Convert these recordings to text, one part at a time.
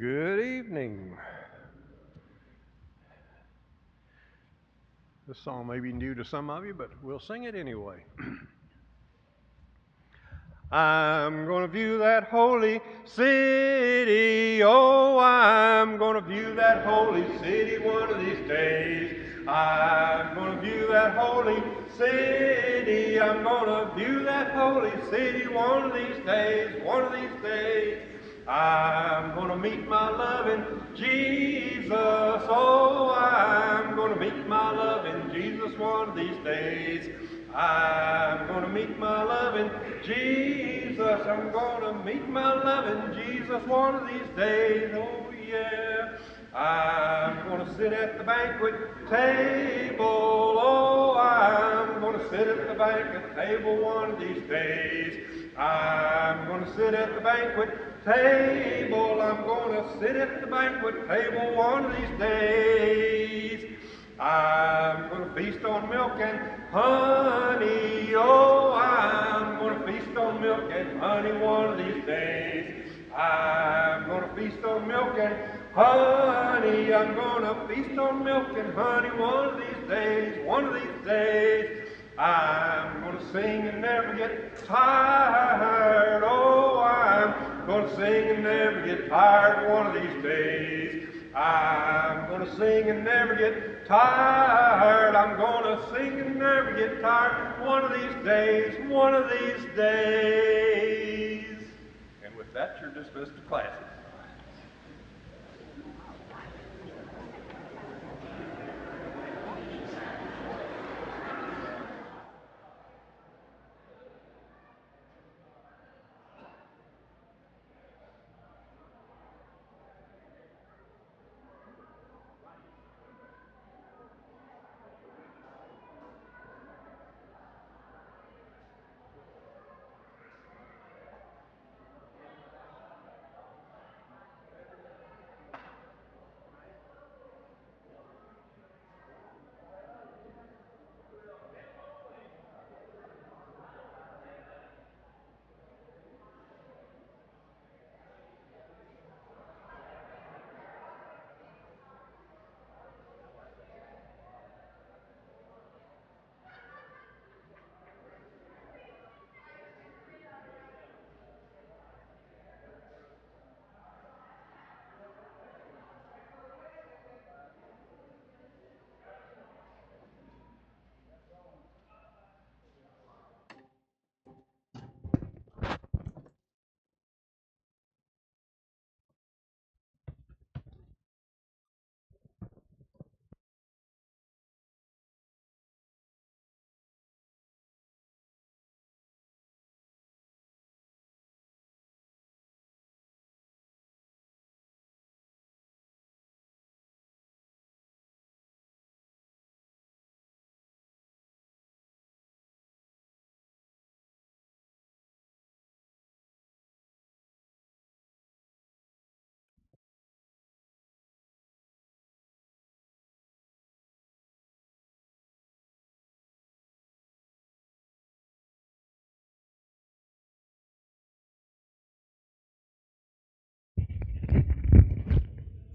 Good evening. This song may be new to some of you, but we'll sing it anyway. I'm going to view that holy city. Oh, I'm going to view that holy city one of these days. I'm going to view that holy city. I'm going to view that holy city one of these days. One of these days. I'm going to meet my loving Jesus. Oh, I'm going to meet my loving Jesus one of these days. I'm going to meet my loving Jesus. I'm going to meet my loving Jesus one of these days. Oh, yeah. I'm going to sit at the banquet table. Oh, I'm going to sit at the banquet table one of these days. I'm going to sit at the banquet table. I'm going to sit at the banquet table one of these days. I'm going to feast on milk and honey. Oh, I'm going to feast on milk and honey one of these days. I'm going to feast on milk and honey. I'm going to feast on milk and honey one of these days. One of these days. I'm going to sing and never get tired. Oh, I'm going to sing and never get tired one of these days. I'm going to sing and never get tired. I'm going to sing and never get tired one of these days. One of these days. And with that, you're dismissed to classes.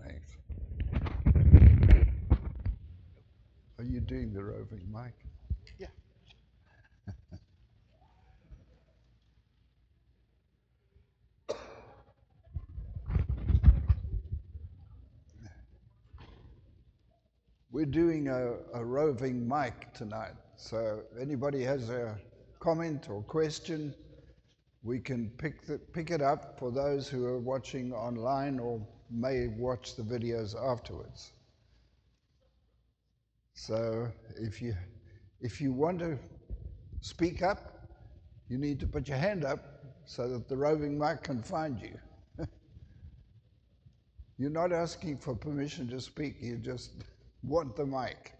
Thanks. Are you doing the roving mic? Yeah. We're doing a roving mic tonight. So anybody has a comment or question, we can pick it up for those who are watching online or may watch the videos afterwards. So if you want to speak up, you need to put your hand up so that the roving mic can find you. You're not asking for permission to speak, you just want the mic.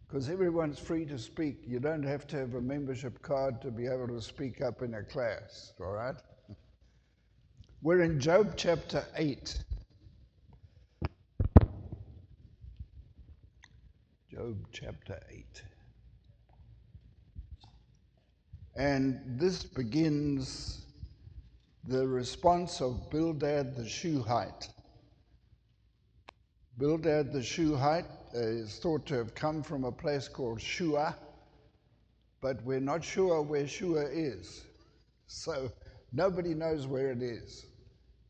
Because everyone's free to speak. You don't have to have a membership card to be able to speak up in a class, all right? We're in Job chapter 8. Job chapter 8. And this begins the response of Bildad the Shuhite. Bildad the Shuhite is thought to have come from a place called Shua, but we're not sure where Shua is. So nobody knows where it is.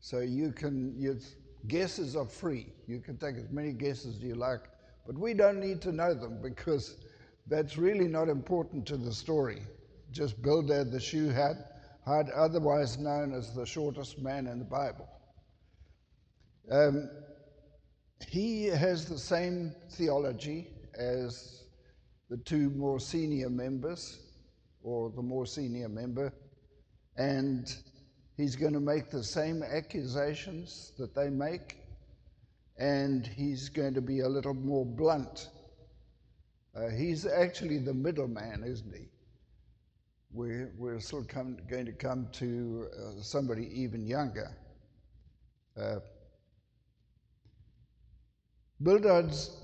So your guesses are free. You can take as many guesses as you like, but we don't need to know them because that's really not important to the story. Just Bildad the Shuhite, otherwise known as the shortest man in the Bible. He has the same theology as the two more senior members, or the more senior member, and he's going to make the same accusations that they make, and he's going to be a little more blunt. He's actually the middleman, isn't he? We're still going to come to somebody even younger. Bildad's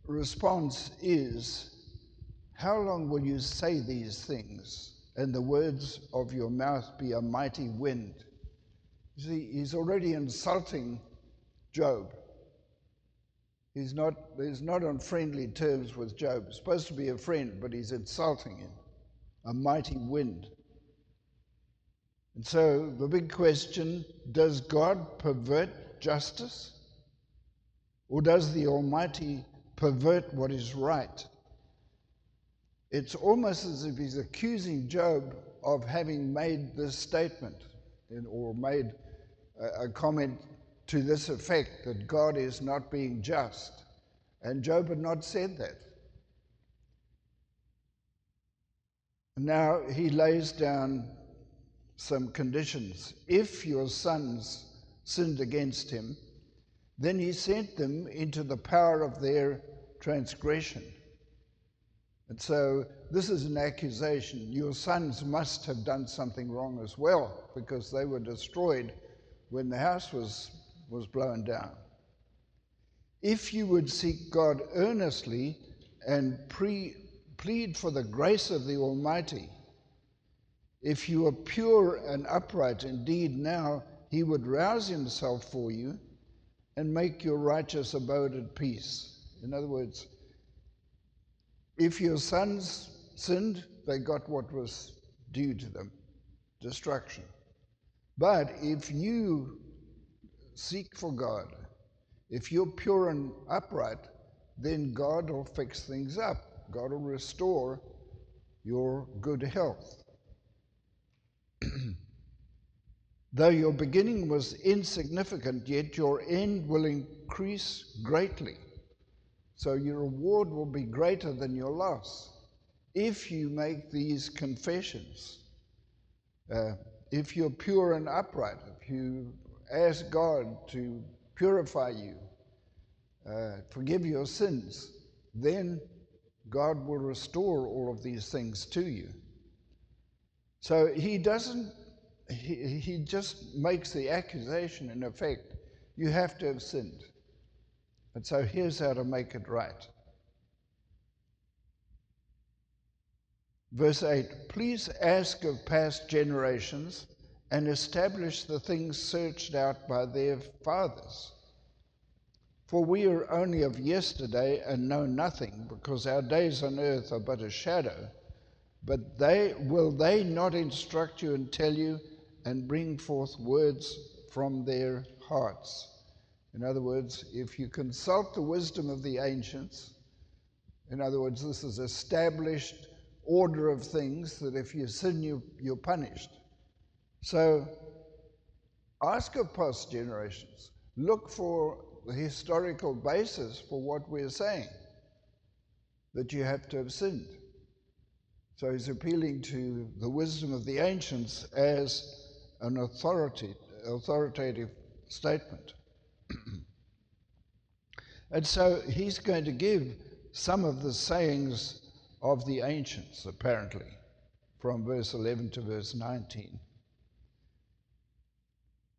response is, "How long will you say these things, and the words of your mouth be a mighty wind?" You see, he's already insulting Job. He's not on friendly terms with Job. He's supposed to be a friend, but he's insulting him. A mighty wind. And so the big question, does God pervert justice? Or does the Almighty pervert what is right? It's almost as if he's accusing Job of having made this statement, or made a comment to this effect, that God is not being just. And Job had not said that. Now he lays down some conditions. If your sons sinned against him, then he sent them into the power of their transgression. And so this is an accusation. Your sons must have done something wrong as well, because they were destroyed when the house was blown down. If you would seek God earnestly and plead for the grace of the Almighty, if you are pure and upright indeed, now he would rouse himself for you and make your righteous abode at peace. In other words, if your sons sinned, they got what was due to them, destruction. But if you seek for God, if you're pure and upright, then God will fix things up. God will restore your good health. Though your beginning was insignificant, yet your end will increase greatly. So your reward will be greater than your loss if you make these confessions. If you're pure and upright, if you ask God to purify you, forgive your sins, then God will restore all of these things to you. So he just makes the accusation, in effect, you have to have sinned. And so here's how to make it right. Verse 8, please ask of past generations and establish the things searched out by their fathers. For we are only of yesterday and know nothing, because our days on earth are but a shadow. But will they not instruct you and tell you and bring forth words from their hearts? In other words, if you consult the wisdom of the ancients, in other words, this is established order of things, that if you sin, you're punished. So ask of past generations. Look for the historical basis for what we're saying, that you have to have sinned. So he's appealing to the wisdom of the ancients as an authoritative statement. And so he's going to give some of the sayings of the ancients, apparently, from verse 11 to verse 19.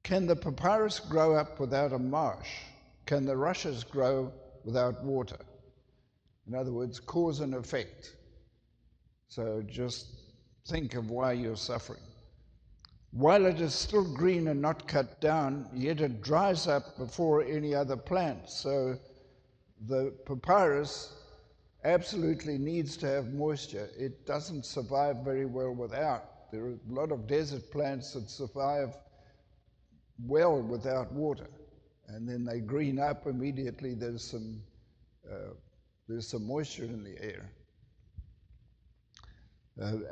Can the papyrus grow up without a marsh? Can the rushes grow without water? In other words, cause and effect. So just think of why you're suffering. While it is still green and not cut down, yet it dries up before any other plant. So the papyrus absolutely needs to have moisture. It doesn't survive very well without. There are a lot of desert plants that survive well without water, and then they green up immediately. There's some moisture in the air.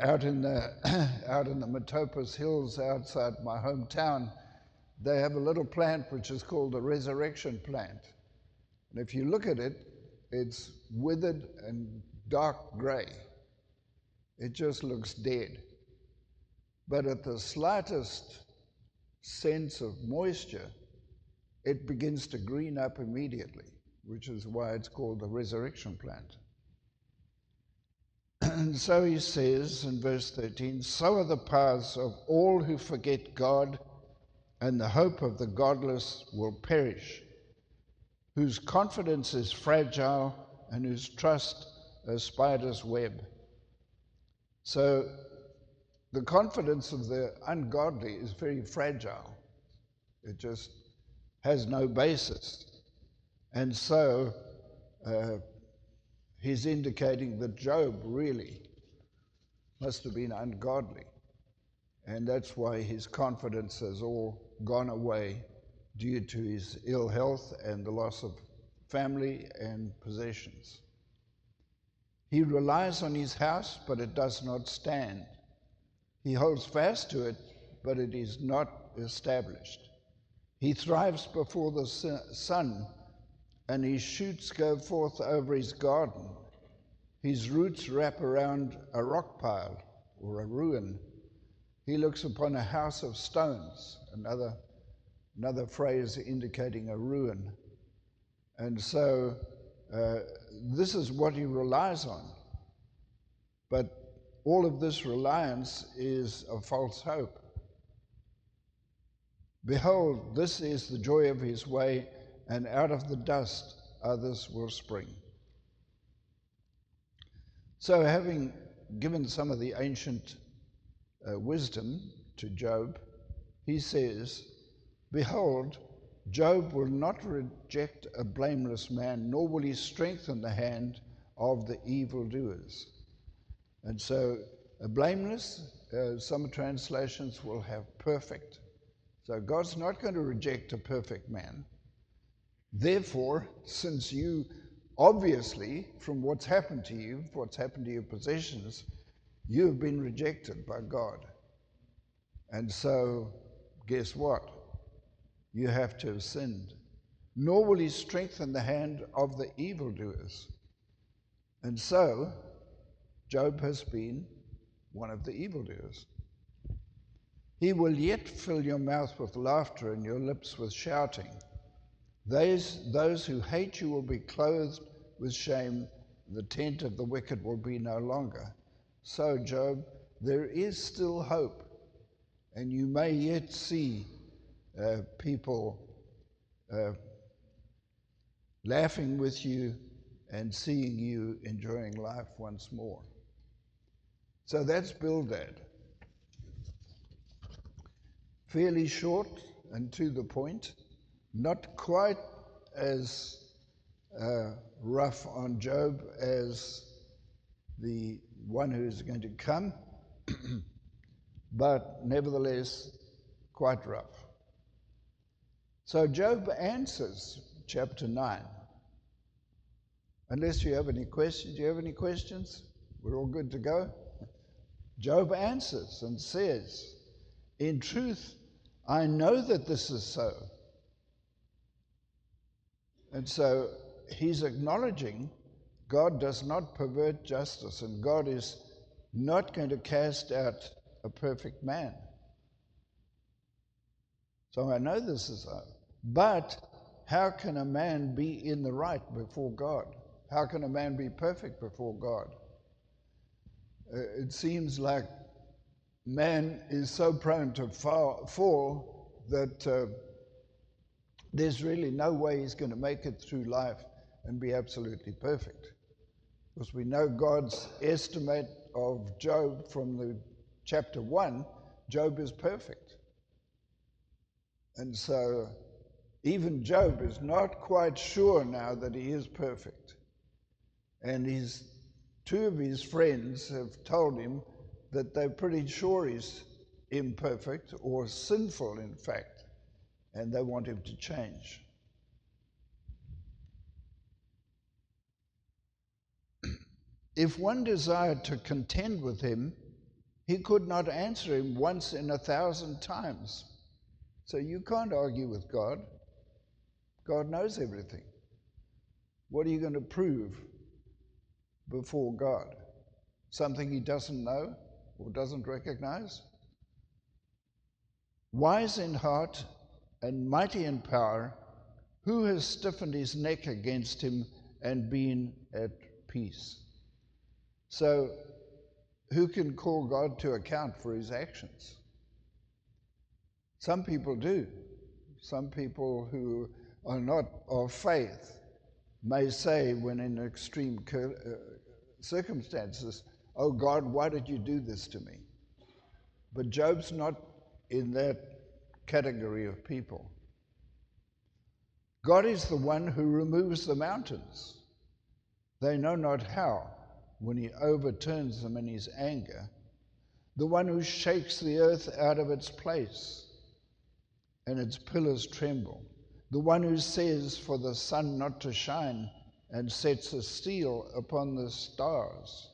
Out in the Matopus Hills outside my hometown, they have a little plant which is called the resurrection plant. And if you look at it, it's withered and dark gray. It just looks dead. But at the slightest sense of moisture, it begins to green up immediately, which is why it's called the resurrection plant. And so he says in verse 13, so are the paths of all who forget God, and the hope of the godless will perish, whose confidence is fragile and whose trust a spider's web. So the confidence of the ungodly is very fragile. It just has no basis. And so he's indicating that Job really must have been ungodly. And that's why his confidence has all gone away due to his ill health and the loss of family and possessions. He relies on his house, but it does not stand. He holds fast to it, but it is not established. He thrives before the sun, and his shoots go forth over his garden. His roots wrap around a rock pile or a ruin. He looks upon a house of stones, another phrase indicating a ruin. And so this is what he relies on. But all of this reliance is a false hope. Behold, this is the joy of his way, and out of the dust others will spring. So having given some of the ancient wisdom to Job, he says, behold, Job will not reject a blameless man, nor will he strengthen the hand of the evildoers. And so blameless, some translations will have perfect. So God's not going to reject a perfect man. Therefore, since you obviously, from what's happened to you, what's happened to your possessions, you have been rejected by God. And so, guess what? You have to have sinned. Nor will he strengthen the hand of the evildoers. And so, Job has been one of the evildoers. He will yet fill your mouth with laughter and your lips with shouting. Those who hate you will be clothed with shame. The tent of the wicked will be no longer. So, Job, there is still hope, and you may yet see people laughing with you and seeing you enjoying life once more. So that's Bildad. Fairly short and to the point, not quite as rough on Job as the one who is going to come, but nevertheless quite rough. So Job answers chapter 9. Unless you have any questions. Do you have any questions? We're all good to go? Job answers and says, in truth, I know that this is so. And so he's acknowledging God does not pervert justice, and God is not going to cast out a perfect man. So I know this is so. But how can a man be in the right before God? How can a man be perfect before God? It seems like man is so prone to fall that there's really no way he's going to make it through life and be absolutely perfect. Because we know God's estimate of Job from the chapter 1 Job is perfect. And so even Job is not quite sure now that he is perfect. And two of his friends have told him that they're pretty sure he's imperfect or sinful, in fact, and they want him to change. If one desired to contend with him, he could not answer him once in 1,000 times. So you can't argue with God. God knows everything. What are you going to prove before God? Something he doesn't know or doesn't recognize? Wise in heart and mighty in power, who has stiffened his neck against him and been at peace? So, who can call God to account for his actions? Some people do. Some people who are not of faith may say, when in extreme circumstances, "Oh God, why did you do this to me?" But Job's not in that category of people. God is the one who removes the mountains. They know not how, when he overturns them in his anger, the one who shakes the earth out of its place and its pillars tremble, the one who says for the sun not to shine and sets a seal upon the stars.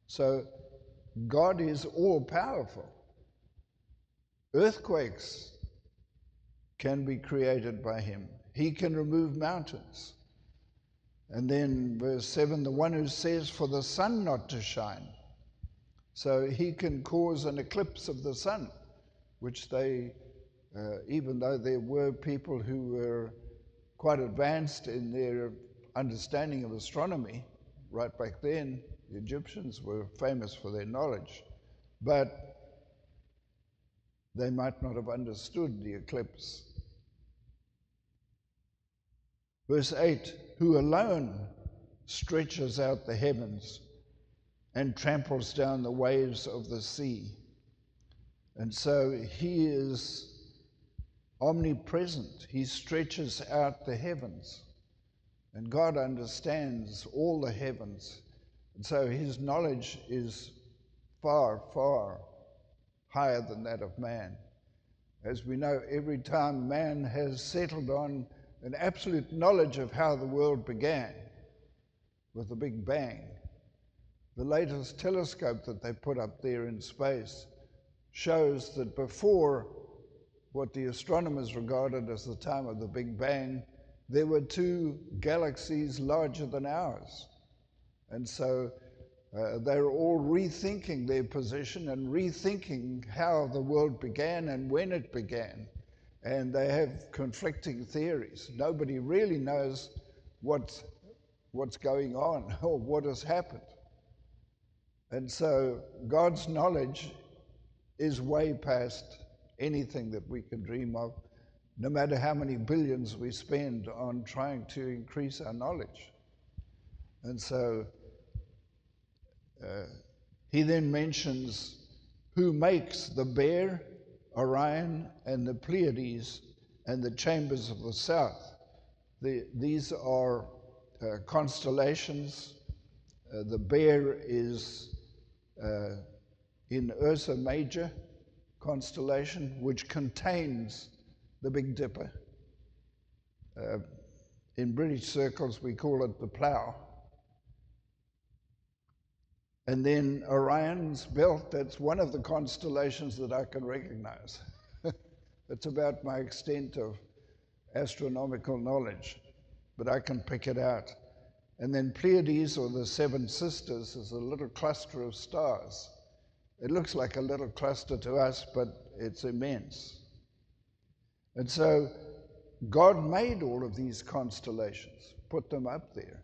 So God is all powerful. Earthquakes can be created by him. He can remove mountains. And then verse 7, the one who says for the sun not to shine. So he can cause an eclipse of the sun, which they, even though there were people who were quite advanced in their understanding of astronomy, right back then, the Egyptians were famous for their knowledge, but they might not have understood the eclipse. Verse 8, who alone stretches out the heavens and tramples down the waves of the sea. And so he is omnipresent. He stretches out the heavens. And God understands all the heavens. And so his knowledge is far, far higher than that of man. As we know, every time man has settled on an absolute knowledge of how the world began with the Big Bang, the latest telescope that they put up there in space shows that before what the astronomers regarded as the time of the Big Bang, there were two galaxies larger than ours. And so they're all rethinking their position and rethinking how the world began and when it began. And they have conflicting theories. Nobody really knows what's going on or what has happened. And so God's knowledge is way past anything that we can dream of, no matter how many billions we spend on trying to increase our knowledge. And so he then mentions who makes the Bear, Orion, and the Pleiades, and the chambers of the south. These are constellations. The Bear is in Ursa Major constellation, which contains the Big Dipper. In British circles, we call it the Plough. And then Orion's belt, that's one of the constellations that I can recognize. It's about my extent of astronomical knowledge, but I can pick it out. And then Pleiades, or the Seven Sisters, is a little cluster of stars. It looks like a little cluster to us, but it's immense. And so God made all of these constellations, put them up there.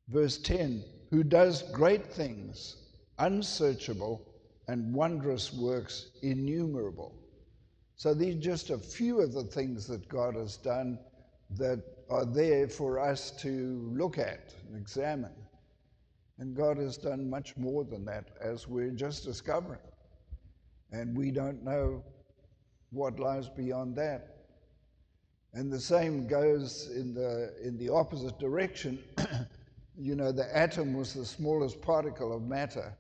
Verse 10, who does great things, unsearchable, and wondrous works innumerable. So these are just a few of the things that God has done that are there for us to look at and examine. And God has done much more than that, as we're just discovering. and we don't know what lies beyond that. And the same goes in the opposite direction. You know, the atom was the smallest particle of matter.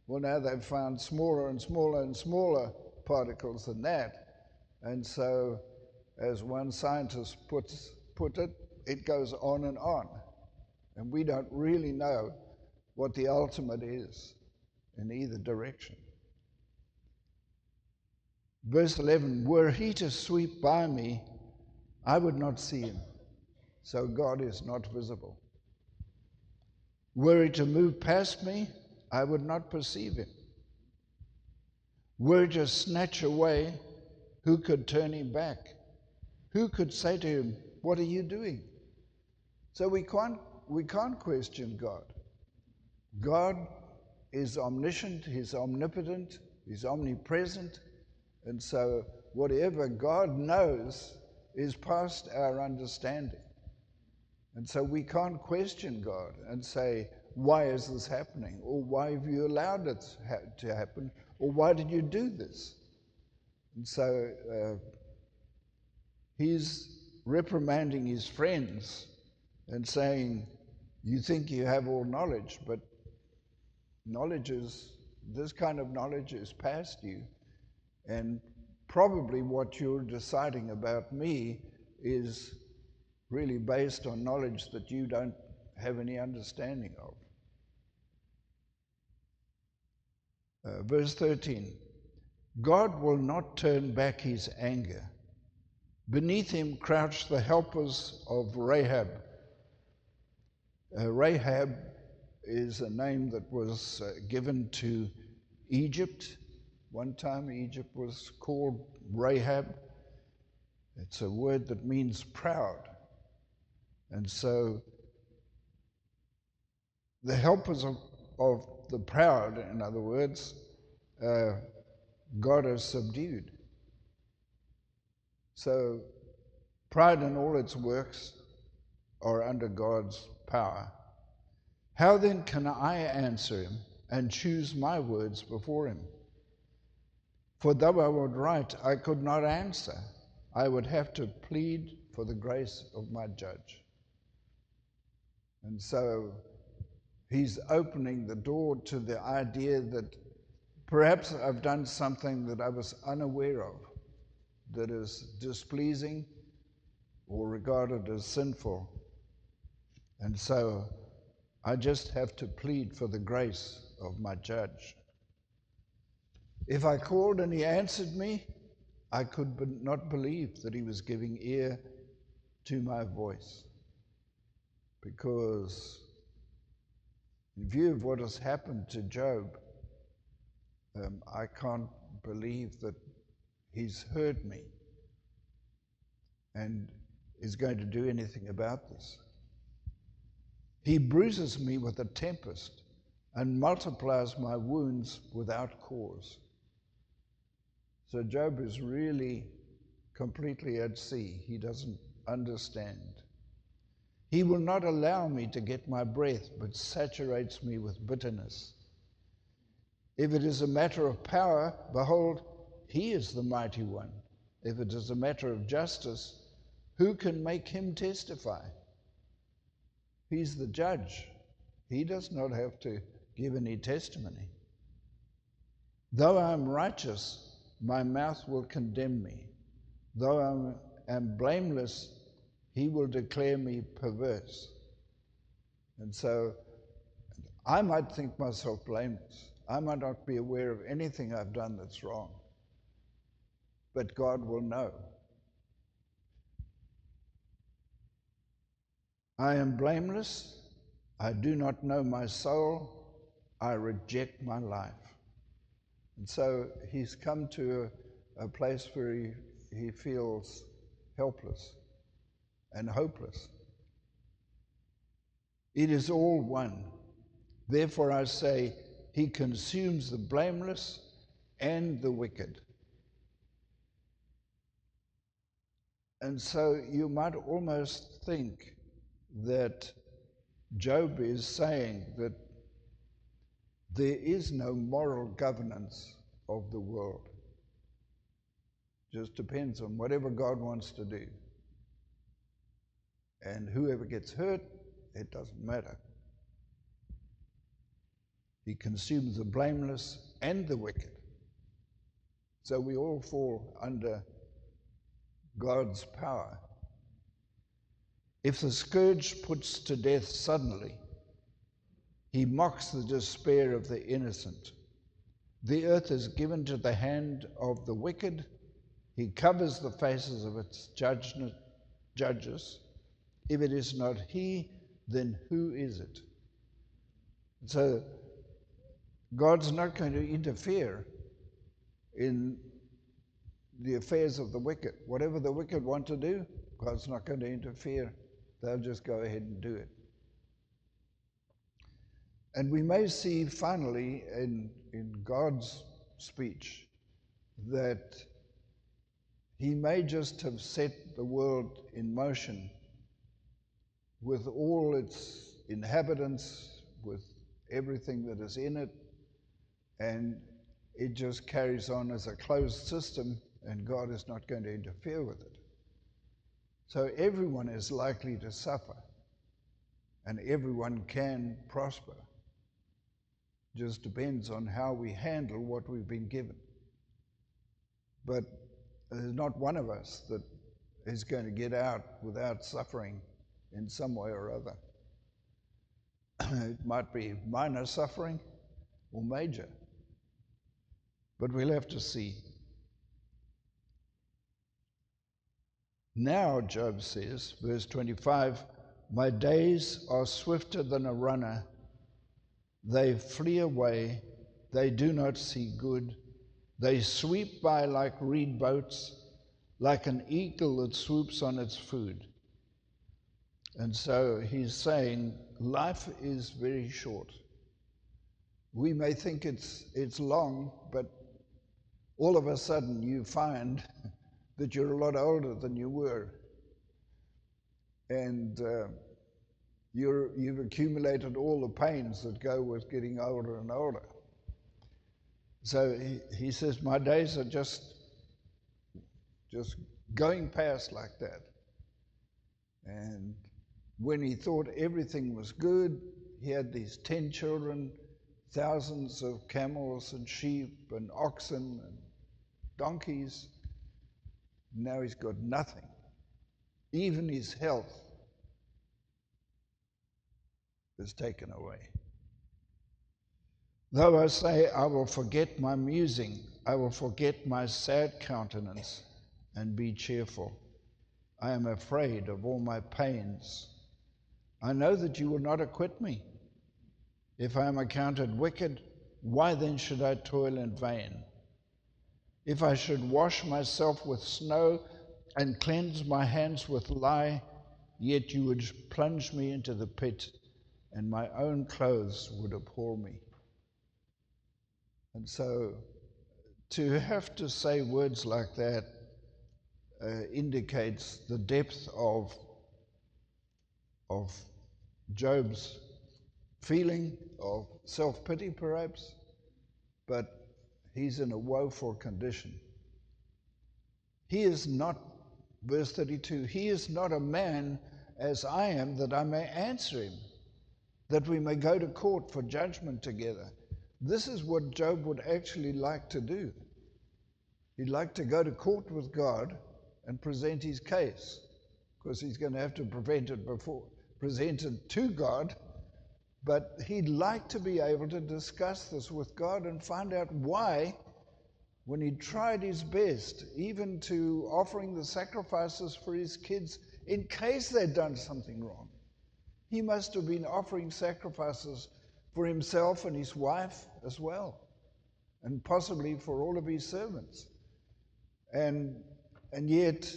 Well, now they've found smaller and smaller and smaller particles than that. And so, as one scientist put it, it goes on and on. And we don't really know what the ultimate is in either direction. Verse 11, were he to sweep by me, I would not see him. So God is not visible. Were he to move past me, I would not perceive him. Were he to snatch away, who could turn him back? Who could say to him, what are you doing? So we can't question God. God is omniscient, he's omnipotent, he's omnipresent, and so whatever God knows is past our understanding. And so we can't question God and say, why is this happening? Or why have you allowed it to happen? Or why did you do this? And so he's reprimanding his friends and saying, you think you have all knowledge, but this kind of knowledge is past you. And probably what you're deciding about me is really based on knowledge that you don't have any understanding of. Verse 13, God will not turn back his anger. Beneath him crouch the helpers of Rahab. Rahab is a name that was given to Egypt. One time Egypt was called Rahab. It's a word that means proud. And so the helpers of the proud, in other words, God has subdued. So pride and all its works are under God's power. How then can I answer him and choose my words before him? For though I would write, I could not answer. I would have to plead for the grace of my judge. And so he's opening the door to the idea that perhaps I've done something that I was unaware of, that is displeasing or regarded as sinful. And so I just have to plead for the grace of my judge. If I called and he answered me, I could not believe that he was giving ear to my voice. Because in view of what has happened to Job, I can't believe that he's heard me and is going to do anything about this. He bruises me with a tempest and multiplies my wounds without cause. So Job is really completely at sea. He doesn't understand. He will not allow me to get my breath, but saturates me with bitterness. If it is a matter of power, behold, he is the mighty one. If it is a matter of justice, who can make him testify? He's the judge. He does not have to give any testimony. Though I am righteous, my mouth will condemn me. Though I am blameless, he will declare me perverse. And so I might think myself blameless. I might not be aware of anything I've done that's wrong. But God will know. I am blameless. I do not know my soul. I reject my life. And so he's come to a place where he feels helpless and hopeless. It is all one. Therefore I say, he consumes the blameless and the wicked. And so you might almost think that Job is saying that there is no moral governance of the world. Just depends on whatever God wants to do. And whoever gets hurt, it doesn't matter. He consumes the blameless and the wicked. So we all fall under God's power. If the scourge puts to death suddenly, he mocks the despair of the innocent. The earth is given to the hand of the wicked. He covers the faces of its judges. If it is not he, then who is it? So God's not going to interfere in the affairs of the wicked. Whatever the wicked want to do, God's not going to interfere. They'll just go ahead and do it. And we may see finally in God's speech that he may just have set the world in motion with all its inhabitants, with everything that is in it, and it just carries on as a closed system, and God is not going to interfere with it. So everyone is likely to suffer, and everyone can prosper. Just depends on how we handle what we've been given. But there's not one of us that is going to get out without suffering in some way or other. It might be minor suffering or major, but we'll have to see. Now, Job says, verse 25, my days are swifter than a runner. They flee away. They do not see good. They sweep by like reed boats, like an eagle that swoops on its food. And so he's saying life is very short. We may think it's long, but all of a sudden you find that you're a lot older than you were. And you've accumulated all the pains that go with getting older and older. So he says, my days are just going past like that. And when he thought everything was good, he had these 10 children, thousands of camels and sheep and oxen and donkeys. Now he's got nothing. Even his health is taken away. Though I say, I will forget my musing, I will forget my sad countenance and be cheerful. I am afraid of all my pains. I know that you will not acquit me. If I am accounted wicked, why then should I toil in vain? If I should wash myself with snow and cleanse my hands with lye, yet you would plunge me into the pit, and my own clothes would abhor me. And so to have to say words like that indicates the depth of Job's feeling of self-pity perhaps, but he's in a woeful condition. He is not, verse 32, he is not a man as I am that I may answer him, that we may go to court for judgment together. This is what Job would actually like to do. He'd like to go to court with God and present his case, because he's going to have to present it to God, but he'd like to be able to discuss this with God and find out why, when he tried his best, even to offering the sacrifices for his kids in case they'd done something wrong. He must have been offering sacrifices for himself and his wife as well, and possibly for all of his servants. And yet,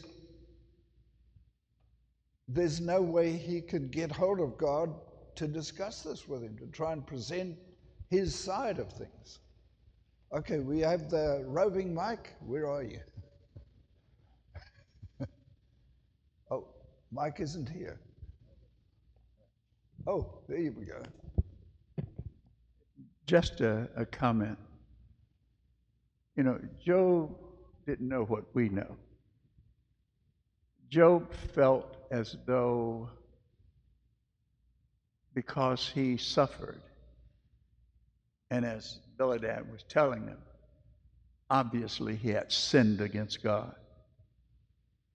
there's no way he could get hold of God to discuss this with him, to try and present his side of things. Okay, we have the roving Mike. Where are you? Oh, Mike isn't here. Oh, there we go. Just a comment. You know, Job didn't know what we know. Job felt as though because he suffered, and as Bildad was telling him, obviously he had sinned against God.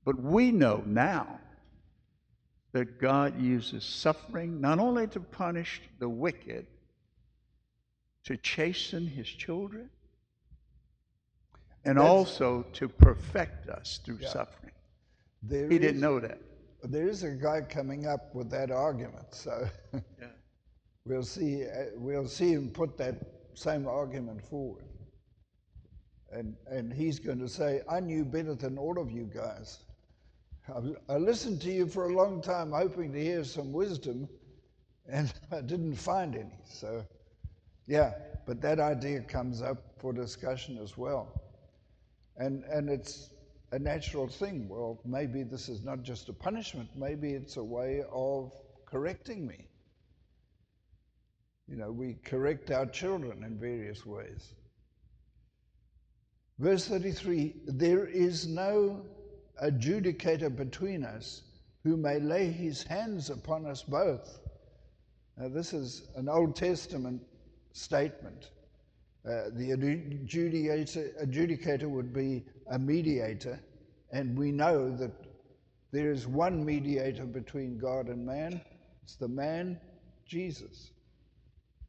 But we know now that God uses suffering not only to punish the wicked, to chasten his children, and also to perfect us through suffering. He didn't know that. There is a guy coming up with that argument, so yeah. We'll see him put that same argument forward. And he's going to say, I knew better than all of you guys. I listened to you for a long time, hoping to hear some wisdom, and I didn't find any. So, yeah, but that idea comes up for discussion as well. And it's a natural thing. Well, maybe this is not just a punishment. Maybe it's a way of correcting me. You know, we correct our children in various ways. Verse 33, there is no adjudicator between us who may lay his hands upon us both. Now, this is an Old Testament statement. The adjudicator would be a mediator, and we know that there is one mediator between God and man. It's the man, Jesus.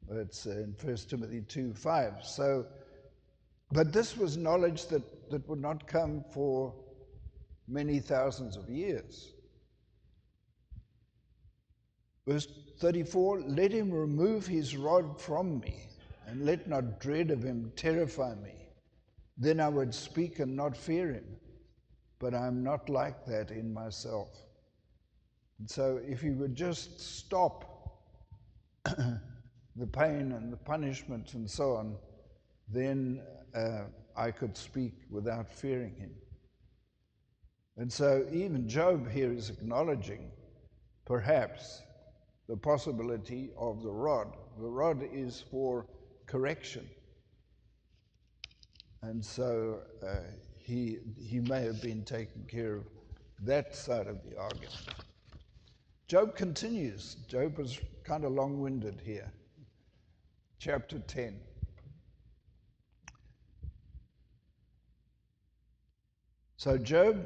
It's in 1 Timothy 2:5. So, but this was knowledge that would not come for many thousands of years. Verse 34, let him remove his rod from me, and let not dread of him terrify me. Then I would speak and not fear him, but I am not like that in myself. And so if he would just stop the pain and the punishment and so on, then I could speak without fearing him. And so even Job here is acknowledging perhaps the possibility of the rod. The rod is for correction. And so he may have been taking care of that side of the argument. Job continues. Job is kind of long-winded here. Chapter 10. So Job's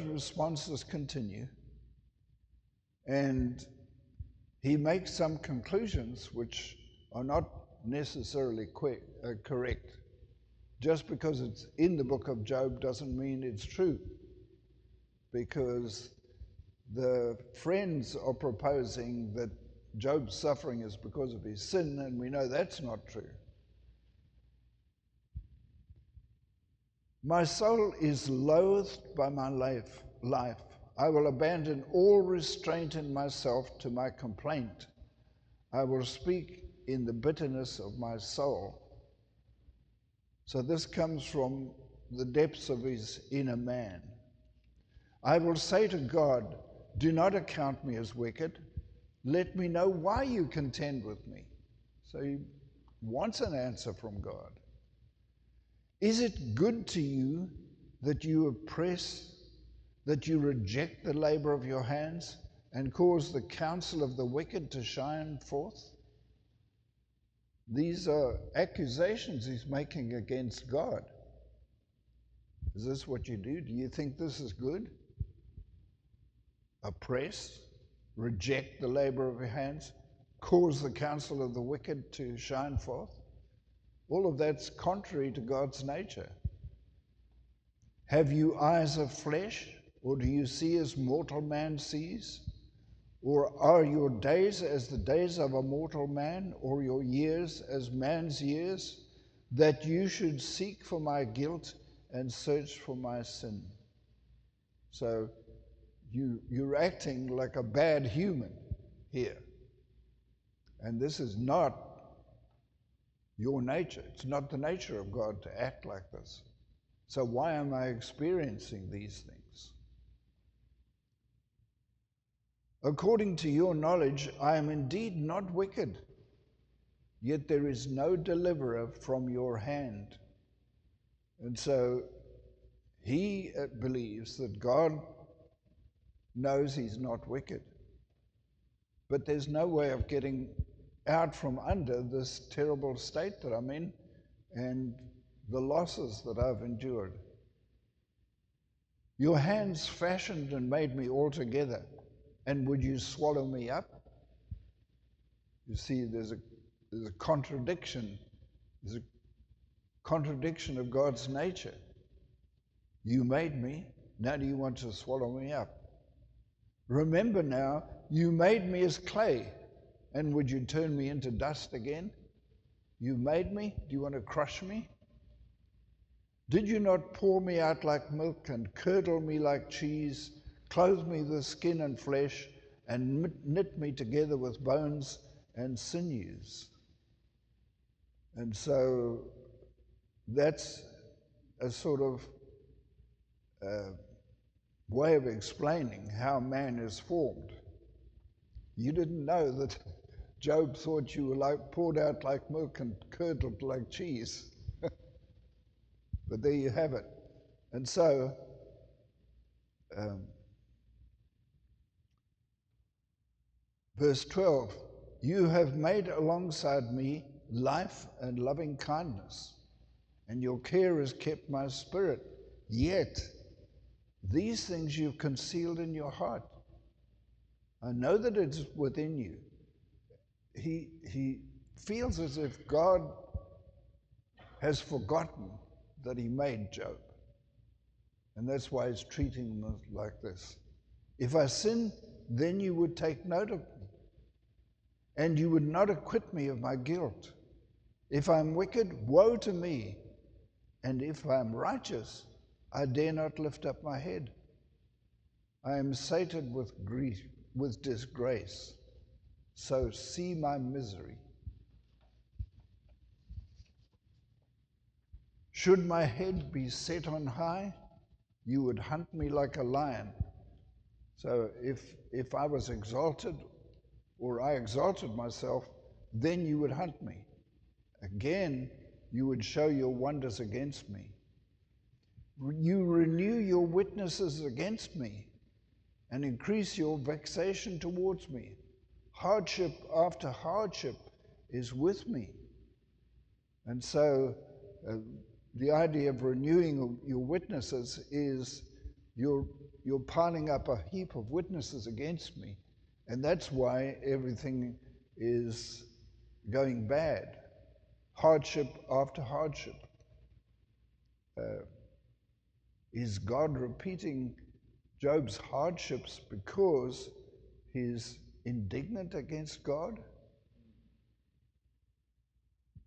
responses continue, and he makes some conclusions which are not necessarily correct. Just because it's in the book of Job doesn't mean it's true, because the friends are proposing that Job's suffering is because of his sin, and we know that's not true. My soul is loathed by my life. I will abandon all restraint in myself to my complaint. I will speak in the bitterness of my soul. So this comes from the depths of his inner man. I will say to God, do not account me as wicked. Let me know why you contend with me. So he wants an answer from God. Is it good to you that you oppress, that you reject the labor of your hands and cause the counsel of the wicked to shine forth? These are accusations he's making against God. Is this what you do? Do you think this is good? Oppress, reject the labor of your hands, cause the counsel of the wicked to shine forth? All of that's contrary to God's nature. Have you eyes of flesh, or do you see as mortal man sees? Or are your days as the days of a mortal man, or your years as man's years, that you should seek for my guilt and search for my sin? So you're acting like a bad human here. And this is not your nature. It's not the nature of God to act like this. So why am I experiencing these things? According to your knowledge, I am indeed not wicked, yet there is no deliverer from your hand. And so he believes that God knows he's not wicked. But there's no way of getting out from under this terrible state that I'm in and the losses that I've endured. Your hands fashioned and made me altogether, and would you swallow me up? You see, there's a contradiction. There's a contradiction of God's nature. You made me, now do you want to swallow me up? Remember now, you made me as clay, and would you turn me into dust again? You made me, do you want to crush me? Did you not pour me out like milk and curdle me like cheese, clothe me with skin and flesh, and knit me together with bones and sinews? And so that's a sort of way of explaining how man is formed. You didn't know that Job thought you were like poured out like milk and curdled like cheese. But there you have it. And so, verse 12, you have made alongside me life and loving kindness, and your care has kept my spirit. Yet, these things you've concealed in your heart. I know that it's within you. He feels as if God has forgotten that he made Job. And that's why he's treating him like this. If I sin, then you would take note of me, and you would not acquit me of my guilt. If I'm wicked, woe to me. And if I'm righteous, I dare not lift up my head. I am sated with grief, with disgrace. So see my misery. Should my head be set on high, you would hunt me like a lion. So if I was exalted, or I exalted myself, then you would hunt me. Again, you would show your wonders against me. You renew your witnesses against me and increase your vexation towards me. Hardship after hardship is with me. And so the idea of renewing your witnesses is you're piling up a heap of witnesses against me. And that's why everything is going bad. Hardship after hardship. Is God repeating Job's hardships because he's indignant against God?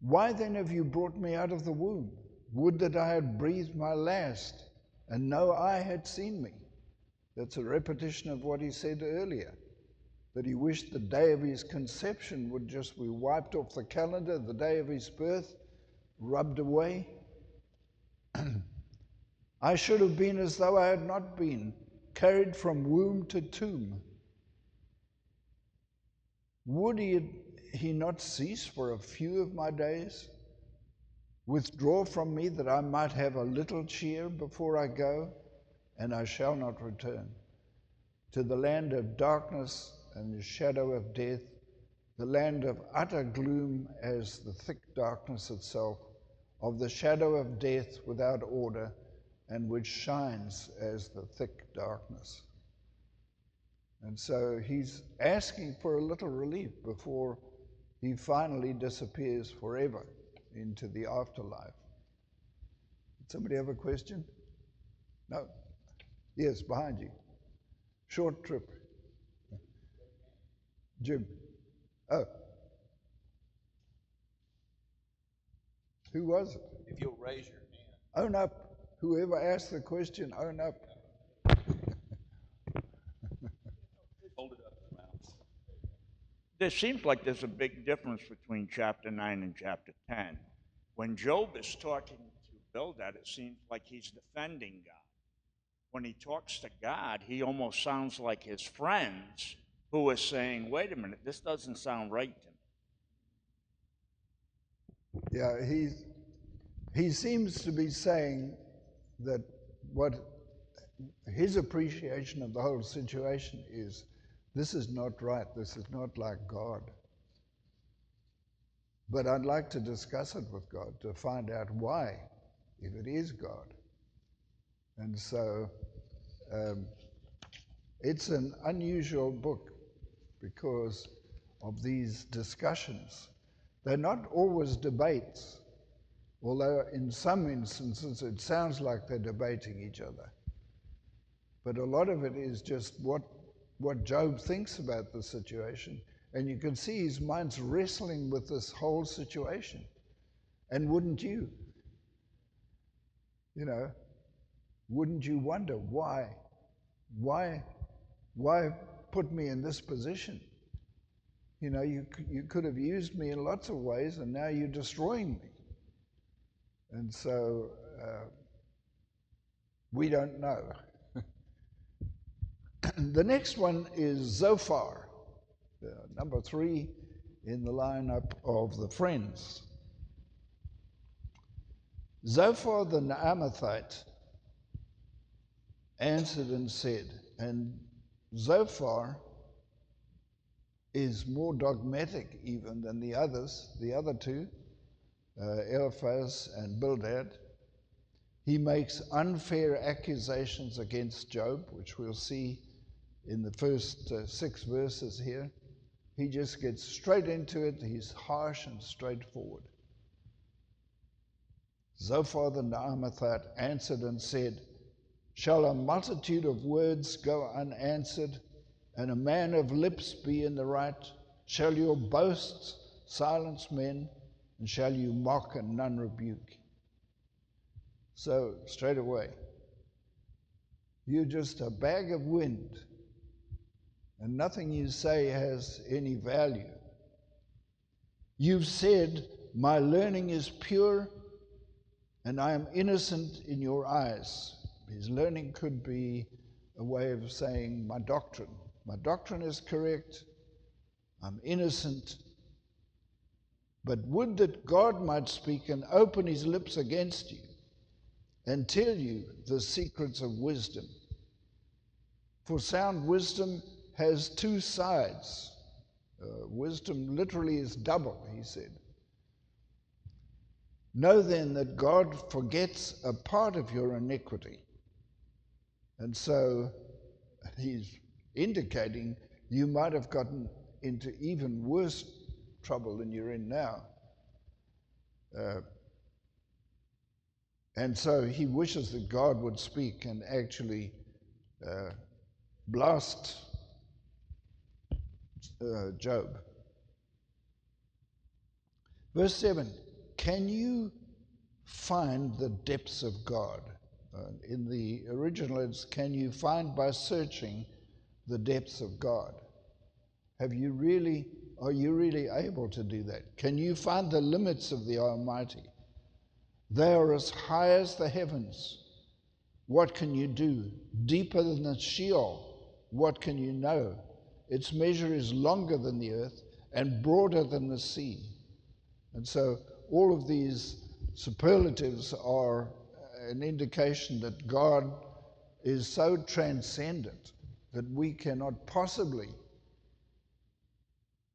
Why then have you brought me out of the womb? Would that I had breathed my last, and no eye had seen me. That's a repetition of what he said earlier, that he wished the day of his conception would just be wiped off the calendar, the day of his birth rubbed away. I should have been as though I had not been, carried from womb to tomb. Would he not cease for a few of my days? Withdraw from me that I might have a little cheer before I go, and I shall not return. To the land of darkness and the shadow of death, the land of utter gloom as the thick darkness itself, of the shadow of death without order, and which shines as the thick darkness. And so he's asking for a little relief before he finally disappears forever into the afterlife. Did somebody have a question? No? Yes, behind you. Short trip. Jim. Oh. Who was it? If you'll raise your hand. Own up. Whoever asked the question, own up. Hold it up to the mouth. There seems like there's a big difference between chapter 9 and chapter 10. When Job is talking to Bildad, it seems like he's defending God. When he talks to God, he almost sounds like his friends who are saying, wait a minute, this doesn't sound right to me. Yeah, He seems to be saying that what his appreciation of the whole situation is, this is not right, this is not like God. But I'd like to discuss it with God to find out why, if it is God. And so it's an unusual book because of these discussions. They're not always debates, although in some instances it sounds like they're debating each other. But a lot of it is just what Job thinks about the situation. And you can see his mind's wrestling with this whole situation. And wouldn't you? You know, wouldn't you wonder why? Why put me in this position? You know, you could have used me in lots of ways, and now you're destroying me. And so we don't know. The next one is Zophar, number 3 in the lineup of the friends. Zophar the Naamathite answered and said, and Zophar is more dogmatic even than the others, the other two, Eliphaz and Bildad. He makes unfair accusations against Job, which we'll see in the first 6 verses here. He just gets straight into it. He's harsh and straightforward. Zophar the Naamathite answered and said, shall a multitude of words go unanswered, and a man of lips be in the right? Shall your boasts silence men, and shall you mock and none rebuke? So, straight away, you're just a bag of wind, and nothing you say has any value. You've said, my learning is pure, and I am innocent in your eyes. His learning could be a way of saying, my doctrine is correct, I'm innocent. But would that God might speak and open his lips against you, and tell you the secrets of wisdom. For sound wisdom has 2 sides. Wisdom literally is double, he said. Know then that God forgets a part of your iniquity. And so he's indicating you might have gotten into even worse trouble than you're in now. And so he wishes that God would speak and actually blast Job. Verse 7, can you find the depths of God? In the original it's, can you find by searching the depths of God? Are you really able to do that? Can you find the limits of the Almighty? They are as high as the heavens. What can you do? Deeper than the Sheol, what can you know? Its measure is longer than the earth and broader than the sea. And so all of these superlatives are an indication that God is so transcendent that we cannot possibly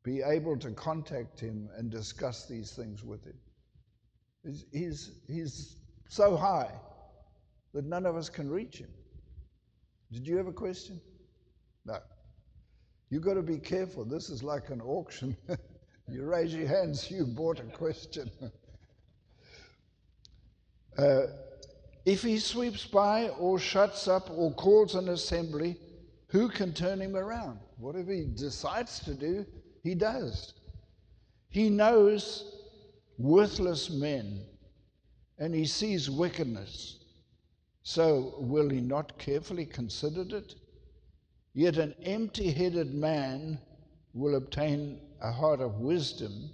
be able to contact him and discuss these things with him. He's so high that none of us can reach him. Did you have a question? No. You've got to be careful. This is like an auction. You raise your hands, you bought a question. If he sweeps by or shuts up or calls an assembly, who can turn him around? Whatever he decides to do, he does. He knows worthless men, and he sees wickedness. So will he not carefully consider it? Yet an empty-headed man will obtain a heart of wisdom,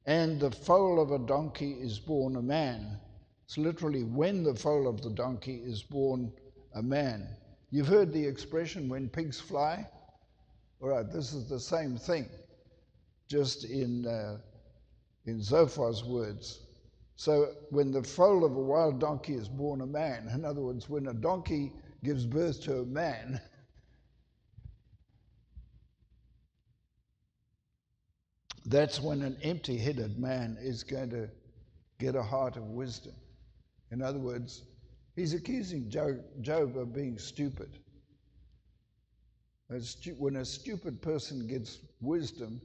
and the foal of a donkey is born a man. It's literally when the foal of the donkey is born a man. You've heard the expression, when pigs fly? All right, this is the same thing, just in Zophar's words. So when the foal of a wild donkey is born a man, in other words, when a donkey gives birth to a man, that's when an empty-headed man is going to get a heart of wisdom. In other words, he's accusing Job of being stupid. When a stupid person gets wisdom,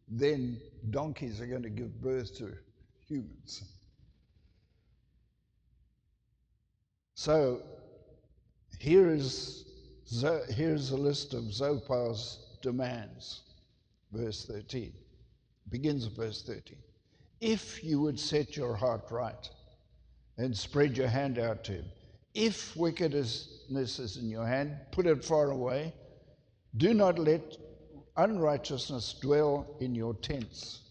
then donkeys are going to give birth to humans. So here's a list of Zophar's demands. Verse 13. Begins at verse 13. If you would set your heart right and spread your hand out to him, if wickedness is in your hand, put it far away. Do not let unrighteousness dwell in your tents.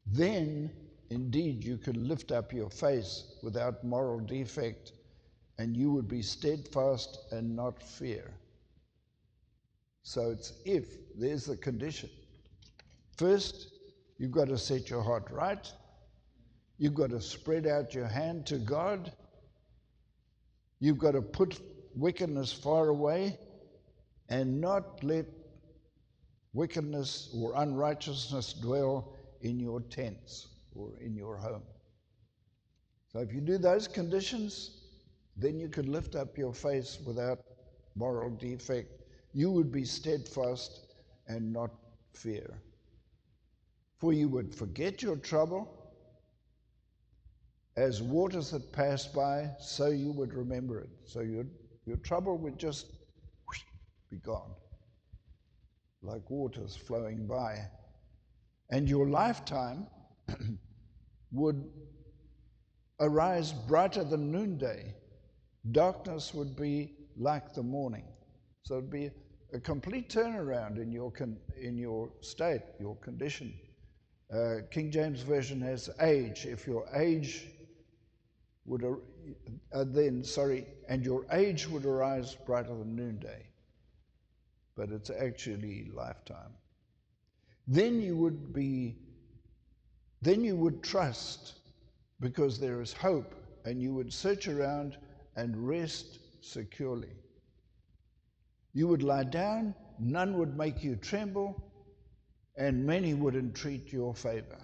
Then, indeed, you could lift up your face without moral defect, and you would be steadfast and not fear. So it's if, there's the condition. First, you've got to set your heart right. You've got to spread out your hand to God. You've got to put wickedness far away and not let wickedness or unrighteousness dwell in your tents or in your home. So if you do those conditions, then you could lift up your face without moral defect. You would be steadfast and not fear. For you would forget your trouble. As waters that pass by, so you would remember it. So your trouble would just be gone, like waters flowing by. And your lifetime would arise brighter than noonday. Darkness would be like the morning. So it'd be a complete turnaround in your state, your condition. King James Version has age. If your age would and your age would arise brighter than noonday. But it's actually lifetime. Then you would trust because there is hope, and you would search around and rest securely. You would lie down, none would make you tremble, and many would entreat your favor.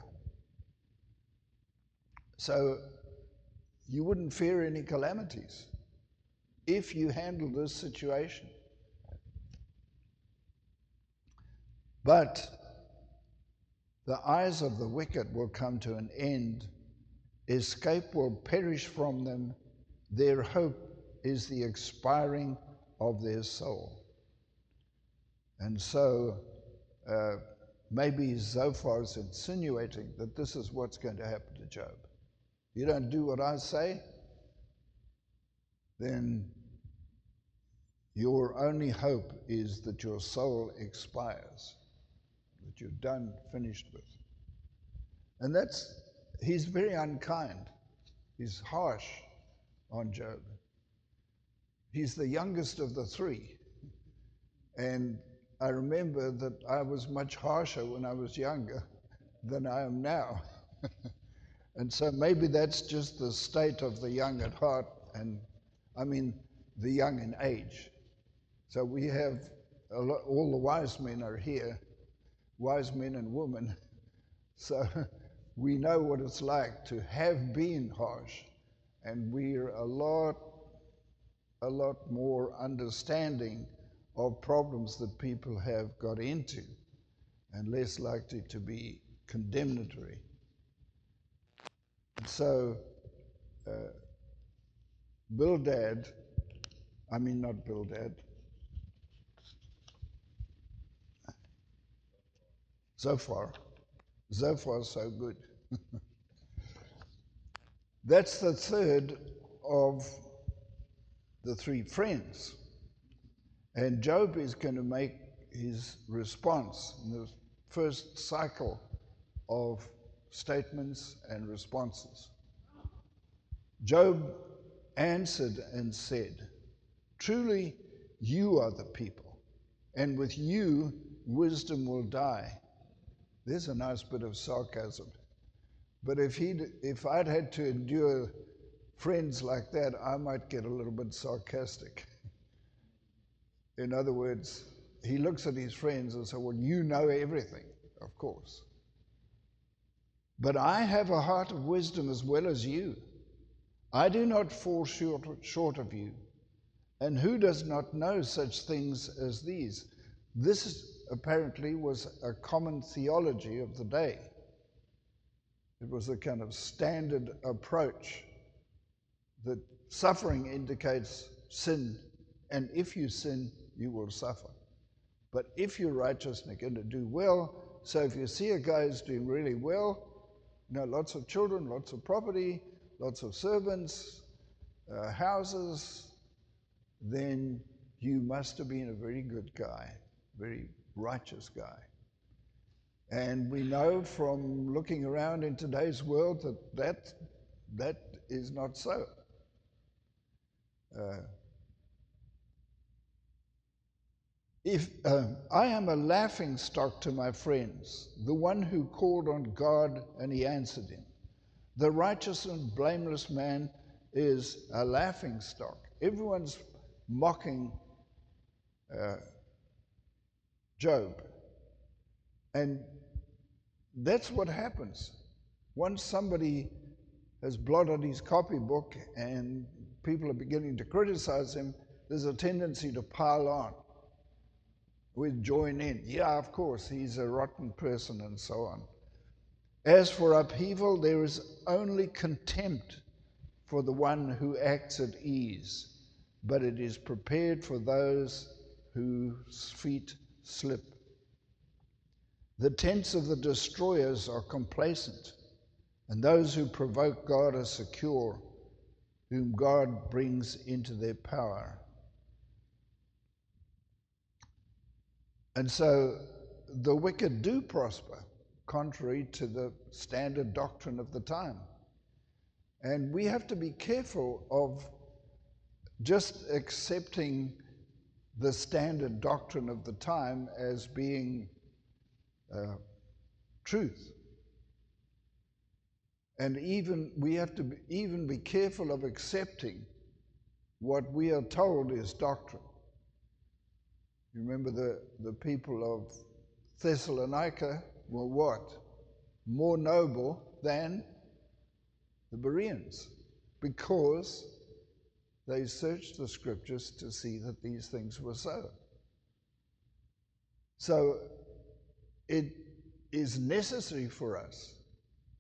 So you wouldn't fear any calamities if you handle this situation. But the eyes of the wicked will come to an end. Escape will perish from them. Their hope is the expiring of their soul. And so maybe Zophar is insinuating that this is what's going to happen to Job. You don't do what I say, then your only hope is that your soul expires, that you're done, finished with. And he's very unkind. He's harsh on Job. He's the youngest of the three. And I remember that I was much harsher when I was younger than I am now. And so maybe that's just the state of the young at heart, and I mean the young in age. So we have all the wise men are here, wise men and women. So we know what it's like to have been harsh, and we're a lot more understanding of problems that people have got into, and less likely to be condemnatory. So Zophar's so good. That's the third of the three friends. And Job is going to make his response in the first cycle of statements and responses. Job answered and said, "Truly, you are the people, and with you wisdom will die." There's a nice bit of sarcasm. But if I'd had to endure friends like that, I might get a little bit sarcastic. In other words, he looks at his friends and says, well, you know everything, of course. But I have a heart of wisdom as well as you. I do not fall short of you. And who does not know such things as these? This apparently was a common theology of the day. It was a kind of standard approach that suffering indicates sin, and if you sin, you will suffer. But if you're righteous and you're going to do well, so if you see a guy who's doing really well, lots of children, lots of property, lots of servants, houses, then you must have been a very good guy, very righteous guy. And we know from looking around in today's world that is not so. If I am a laughing stock to my friends, the one who called on God and he answered him. The righteous and blameless man is a laughing stock. Everyone's mocking Job. And that's what happens. Once somebody has blotted his copybook and people are beginning to criticize him, there's a tendency to pile on. We join in. Yeah, of course, he's a rotten person and so on. As for upheaval, there is only contempt for the one who acts at ease, but it is prepared for those whose feet slip. The tents of the destroyers are complacent, and those who provoke God are secure, whom God brings into their power. And so the wicked do prosper, contrary to the standard doctrine of the time. And we have to be careful of just accepting the standard doctrine of the time as being truth. And we have to be careful of accepting what we are told is doctrine. You remember the people of Thessalonica were what? More noble than the Bereans, because they searched the scriptures to see that these things were so. So it is necessary for us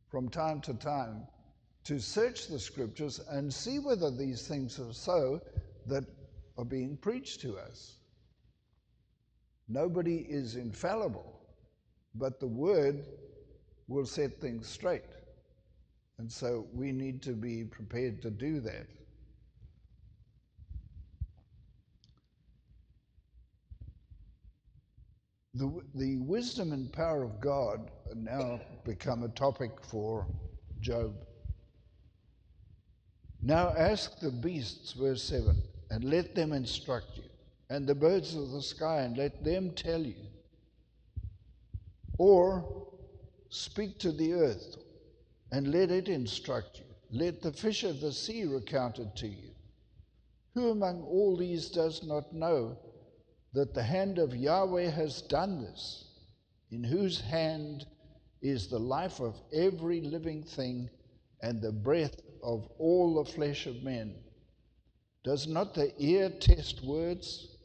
from time to time to search the scriptures and see whether these things are so that are being preached to us. Nobody is infallible, but the word will set things straight. And so we need to be prepared to do that. The wisdom and power of God now become a topic for Job. Now ask the beasts, verse 7, and let them instruct you, and the birds of the sky, and let them tell you. Or speak to the earth, and let it instruct you. Let the fish of the sea recount it to you. Who among all these does not know that the hand of Yahweh has done this, in whose hand is the life of every living thing and the breath of all the flesh of men? Does not the ear test words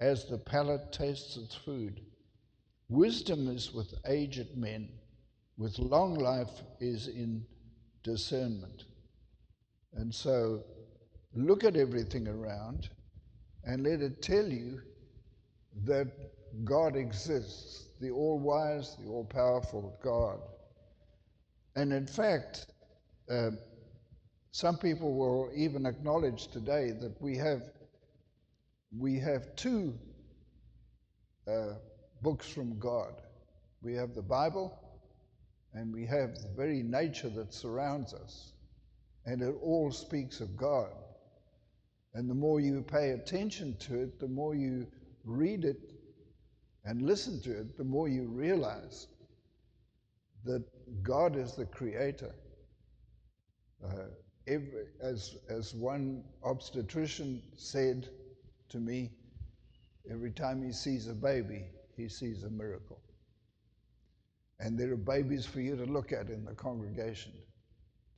as the palate tastes its food? Wisdom is with aged men, with long life is in discernment. And so look at everything around and let it tell you that God exists, the all-wise, the all-powerful God. And in fact, some people will even acknowledge today that we have two books from God. We have the Bible, and we have the very nature that surrounds us. And it all speaks of God. And the more you pay attention to it, the more you read it and listen to it, the more you realize that God is the creator As one obstetrician said to me, every time he sees a baby, he sees a miracle. And there are babies for you to look at in the congregation.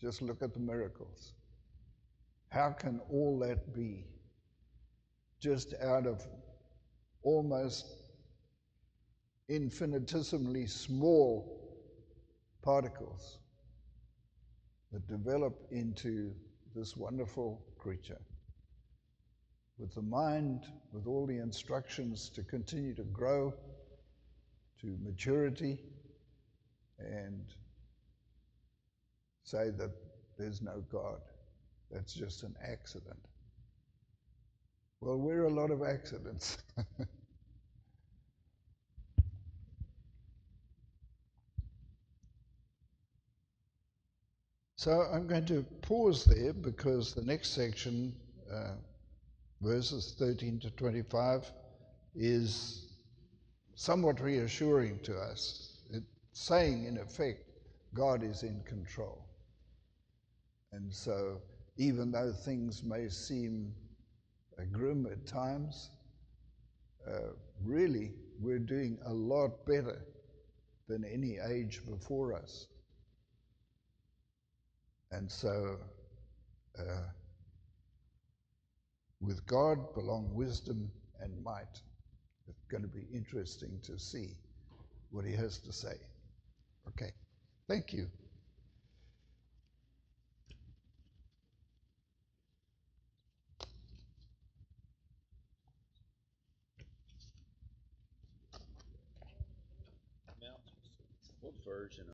Just look at the miracles. How can all that be? Just out of almost infinitesimally small particles that develop into this wonderful creature with the mind, with all the instructions to continue to grow to maturity and say that there's no God. That's just an accident. Well, we're a lot of accidents. So I'm going to pause there because the next section, verses 13 to 25, is somewhat reassuring to us. It's saying, in effect, God is in control. And so, even though things may seem grim at times, really, we're doing a lot better than any age before us. And so, with God belong wisdom and might. It's going to be interesting to see what he has to say. Okay, thank you. What version